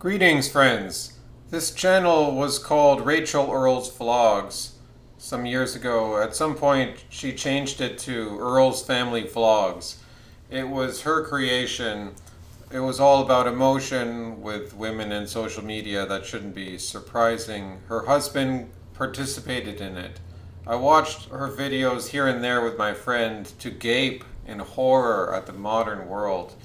Greetings, friends. This channel was called Rachel Earl's Vlogs some years ago. At some point, she changed it to Earl's Family Vlogs. It was her creation. It was all about emotion with women and social media. That shouldn't be surprising. Her husband participated in it. I watched her videos here and there with my friend to gape in horror at the modern world.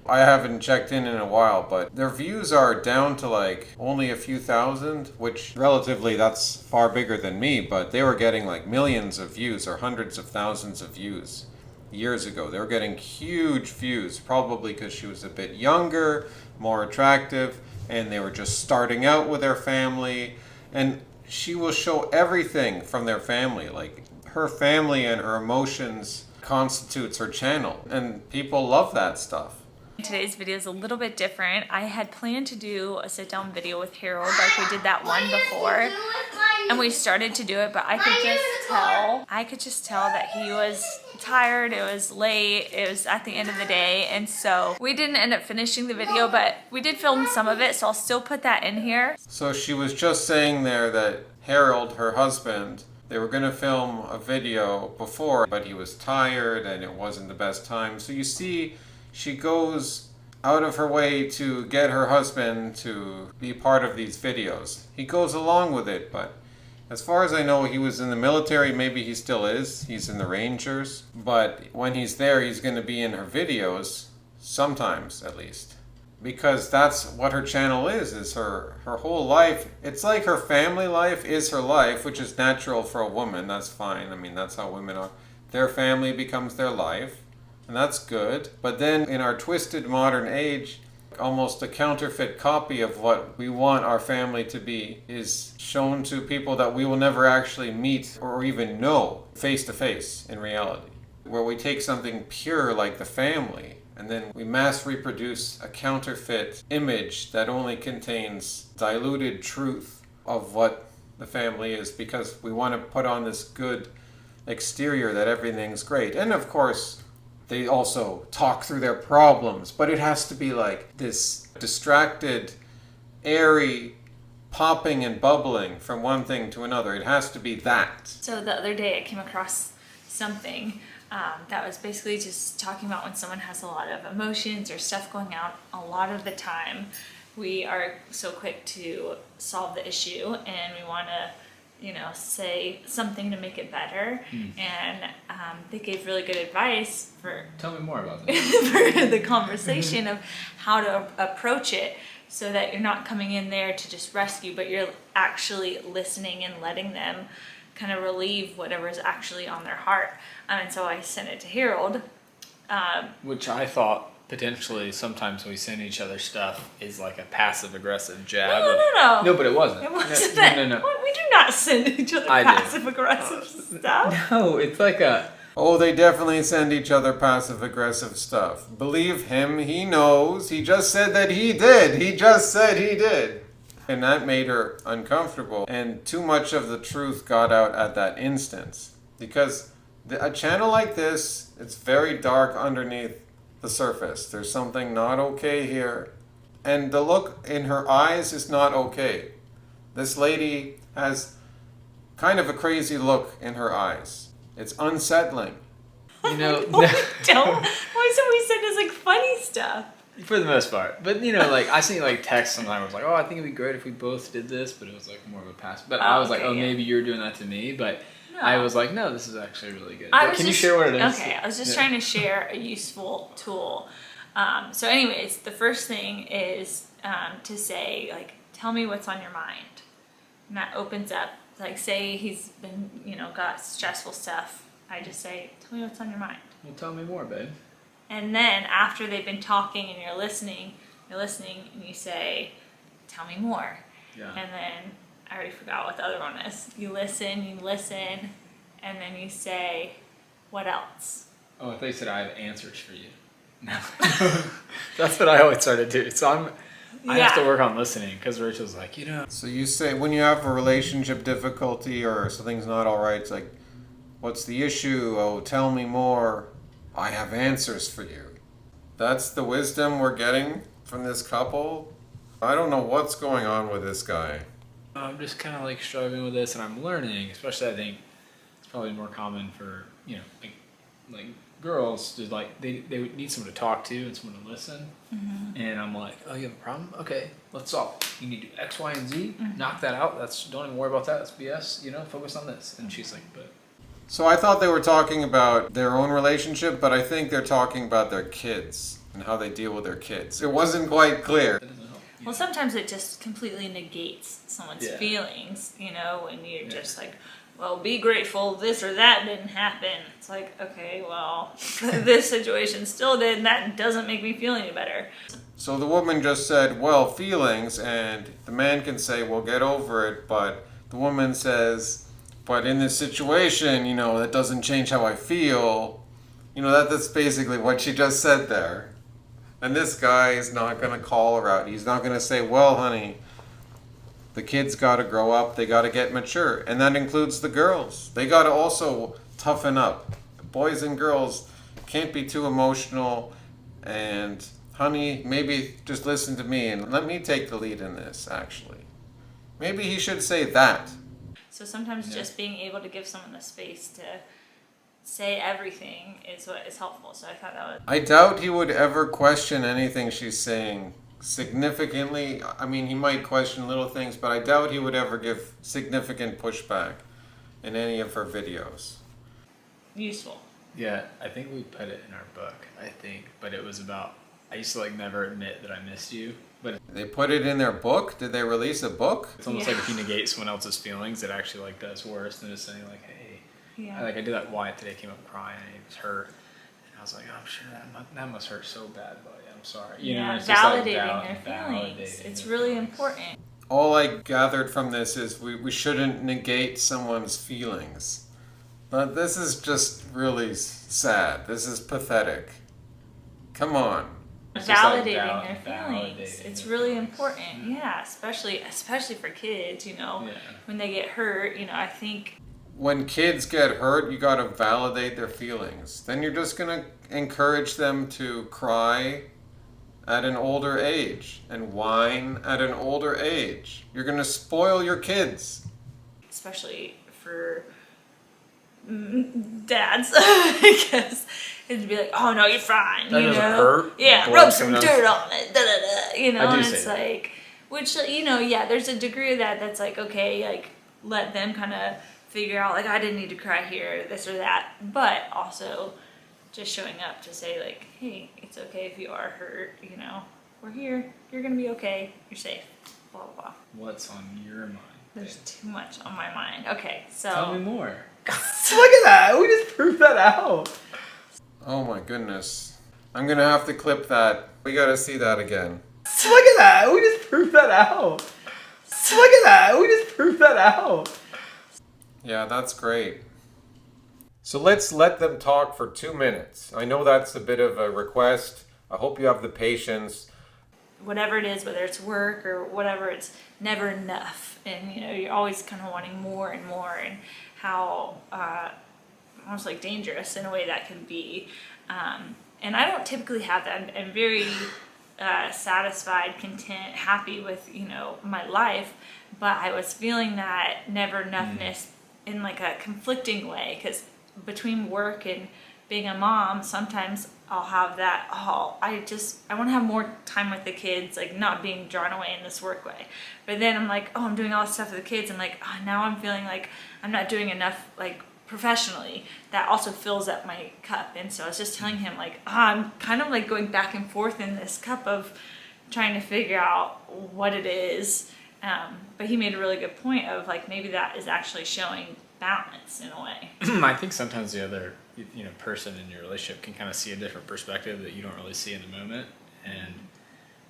I haven't checked in a while, but their views are down to like only a few thousand, which relatively that's far bigger than me, but they were getting like millions of views or hundreds of thousands of views years ago. They were getting huge views, probably because she was a bit younger, more attractive, and they were just starting out with their family. And she will show everything from their family, like her family and her emotions constitutes her channel, and people love that stuff. Today's video is a little bit different. I had planned to do a sit-down video with Harold like we did that one before, and we started to do it, but I could just tell that he was tired. It was late. It was at the end of the day, and so we didn't end up finishing the video, but we did film some of it, so I'll still put that in here. So she was just saying there that Harold, her husband, they were going to film a video before, but he was tired and it wasn't the best time. So you see, she goes out of her way to get her husband to be part of these videos. He goes along with it, but as far as I know, he was in the military. Maybe he still is. He's in the Rangers. But when he's there, he's going to be in her videos, sometimes at least. Because that's what her channel is her whole life. It's like her family life is her life, which is natural for a woman. That's fine. I mean, that's how women are. Their family becomes their life. And that's good. But then in our twisted modern age, almost a counterfeit copy of what we want our family to be is shown to people that we will never actually meet or even know face to face in reality. Where we take something pure like the family and then we mass reproduce a counterfeit image that only contains diluted truth of what the family is, because we want to put on this good exterior that everything's great. And of course, they also talk through their problems, but it has to be like this distracted, airy, popping and bubbling from one thing to another. It has to be that. So the other day I came across something that was basically just talking about when someone has a lot of emotions or stuff going out. A lot of the time we are so quick to solve the issue and we want to say something to make it better. And they gave really good advice for... Tell me more about that. for the conversation of how to approach it so that you're not coming in there to just rescue, but you're actually listening and letting them kind of relieve whatever's actually on their heart. And so I sent it to Harold. Which I thought potentially sometimes when we send each other stuff is like a passive-aggressive jab. No. No, but it wasn't. It wasn't No. We do not send each other passive-aggressive stuff. No, it's like a... Oh, they definitely send each other passive-aggressive stuff. Believe him, he knows. He just said that he did. He just said he did. And that made her uncomfortable. And too much of the truth got out at that instance. Because a channel like this, it's very dark underneath the surface. There's something not okay here. And the look in her eyes is not okay. This lady has kind of a crazy look in her eyes. It's unsettling. You know... Why so we said it's like funny stuff? For the most part. But, like, I seen, like, texts sometimes. I was like, oh, I think it'd be great if we both did this. But it was, like, more of a pass. But I was like, maybe you're doing that to me. But no. I was like, no, this is actually really good. Can you share what it is? Okay, I was just trying to share a useful tool. So anyways, the first thing is to say, like, tell me what's on your mind. And that opens up, like, say he's been, got stressful stuff. I just say, tell me what's on your mind. Well, tell me more, babe. And then after they've been talking and you're listening and you say, tell me more. Yeah. And then I already forgot what the other one is. You listen, and then you say, what else? Oh, I thought you said I have answers for you. No. That's what I always try to do. So I have to work on listening, because Rachel's like, So you say, when you have a relationship difficulty or something's not all right, it's like, what's the issue? Oh, tell me more. I have answers for you. That's the wisdom we're getting from this couple. I don't know what's going on with this guy. I'm just kind of like struggling with this, and I'm learning. Especially, I think it's probably more common for like girls to like they would need someone to talk to and someone to listen. And I'm like, oh, you have a problem? Okay, let's solve it. You need to do X, Y, and Z. Knock that out. Don't even worry about that. That's BS. Focus on this. And she's like, but. So I thought they were talking about their own relationship, but I think they're talking about their kids and how they deal with their kids. It wasn't quite clear. That doesn't help. Well, sometimes it just completely negates someone's feelings, and you're just like, well, be grateful this or that didn't happen. It's like, okay, well, this situation still did, and that doesn't make me feel any better. So the woman just said, well, feelings, and the man can say, well, get over it, but the woman says, but in this situation, that doesn't change how I feel. That's basically what she just said there. And this guy is not going to call her out. He's not going to say, well, honey, the kids got to grow up. They got to get mature. And that includes the girls. They got to also toughen up. Boys and girls can't be too emotional. And, honey, maybe just listen to me and let me take the lead in this, actually. Maybe he should say that. So sometimes just being able to give someone the space to say everything is what is helpful. So I thought that was... I doubt he would ever question anything she's saying significantly. I mean, he might question little things, but I doubt he would ever give significant pushback in any of her videos. Useful. Yeah, I think we put it in our book, but it was about, I used to never admit that I missed you. But they put it in their book? Did they release a book? It's almost like if you negate someone else's feelings, it actually does worse than just saying hey. Yeah. I did that. Wyatt today came up crying and he was hurt, and I was like, oh, I'm sure that must hurt so bad, buddy. I'm sorry. It's validating their feelings. It's really important. All I gathered from this is we shouldn't negate someone's feelings. But this is just really sad. This is pathetic. Come on. Validating their feelings. It's really important. Yeah, especially for kids, when they get hurt, I think when kids get hurt, you got to validate their feelings. Then you're just going to encourage them to cry at an older age and whine at an older age. You're going to spoil your kids. Especially for dads, I guess. It'd be like, oh no, you're fine. That doesn't hurt. Yeah, rub some dirt on it. And it's that. Which, there's a degree of that's okay, let them kind of figure out, I didn't need to cry here, this or that. But also just showing up to say, hey, it's okay if you are hurt, we're here, you're going to be okay, you're safe, blah, blah, blah. What's on your mind? There's too much on my mind. Okay, so. Tell me more. Look at that, we just proved that out. Oh my goodness. I'm going to have to clip that. We got to see that again. Look at that, we just proved that out. Look at that, we just proved that out. Yeah, that's great. So let's let them talk for 2 minutes. I know that's a bit of a request. I hope you have the patience. Whatever it is, whether it's work or whatever, it's never enough. And, you're always kind of wanting more and more, and how almost dangerous in a way that can be. And I don't typically have that. I'm very satisfied, content, happy with, my life. But I was feeling that never enoughness in a conflicting way, because between work and being a mom, sometimes I'll have that, I want to have more time with the kids, not being drawn away in this work way. But then I'm I'm doing all this stuff with the kids. I'm now I'm feeling I'm not doing enough professionally. That also fills up my cup. And so I was just telling him I'm kind of going back and forth in this cup of trying to figure out what it is. But he made a really good point of maybe that is actually showing balance in a way. I think sometimes the other person in your relationship can kind of see a different perspective that you don't really see in the moment. And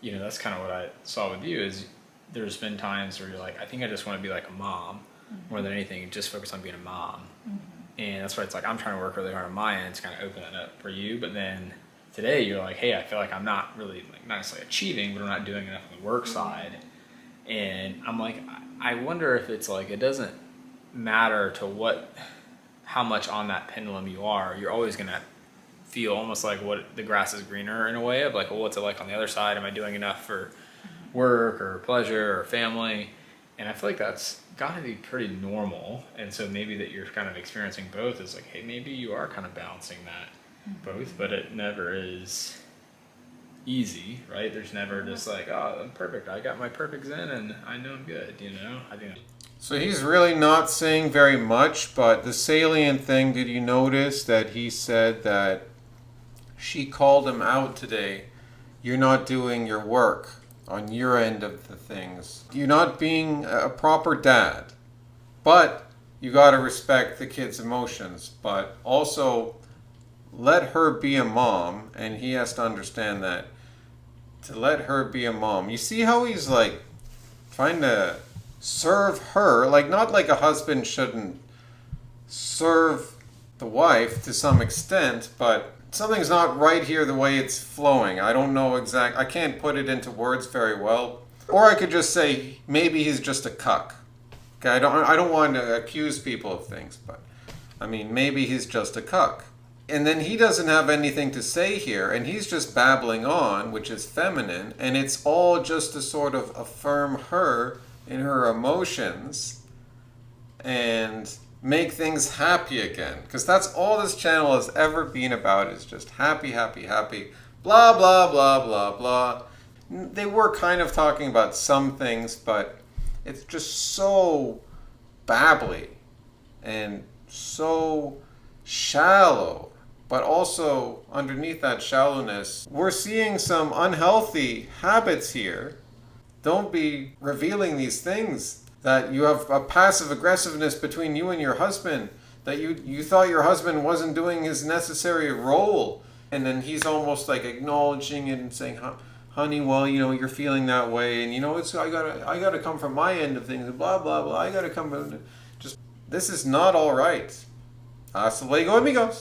that's kind of what I saw with you, is there's been times where you're I think I just want to be like a mom more than anything, just focus on being a mom. And that's why it's I'm trying to work really hard on my end to kind of open that up for you. But then today you're hey, I feel I'm not really not necessarily achieving, but I'm not doing enough on the work side. And I'm I wonder if it's it doesn't matter to how much on that pendulum you are, you're always going to feel almost what the grass is greener in a way of well, what's it on the other side? Am I doing enough for work or pleasure or family. And I feel like that's got to be pretty normal. And so maybe that you're kind of experiencing both is like, hey, maybe you are kind of balancing that both, but it never is easy, right? There's never just like, oh, I'm perfect. I got my perfect zen and I know I'm good, you know? I think. So he's really not saying very much, but the salient thing, did you notice that he said that she called him out today? You're not doing your work on your end of the things. You're not being a proper dad. But you got to respect the kid's emotions. But also let her be a mom, and he has to understand that. To let her be a mom. You see how he's like trying to serve her, like not like a husband shouldn't serve the wife to some extent, but something's not right here the way it's flowing. I don't know I can't put it into words very well. Or I could just say maybe he's just a cuck. Okay, I don't want to accuse people of things, but I mean maybe he's just a cuck. And then he doesn't have anything to say here, and he's just babbling on, which is feminine, and it's all just to sort of affirm her in her emotions and make things happy again. Because that's all this channel has ever been about, is just happy, happy, happy, blah, blah, blah, blah, blah. They were kind of talking about some things, but it's just so babbly and so shallow. But also, underneath that shallowness, we're seeing some unhealthy habits here. Don't be revealing these things, that you have a passive aggressiveness between you and your husband, that you thought your husband wasn't doing his necessary role. And then he's almost like acknowledging it and saying, honey, well, you know, you're feeling that way. And, you know, I gotta come from my end of things, blah, blah, blah. I gotta come from... This is not all right. Hasta luego, amigos.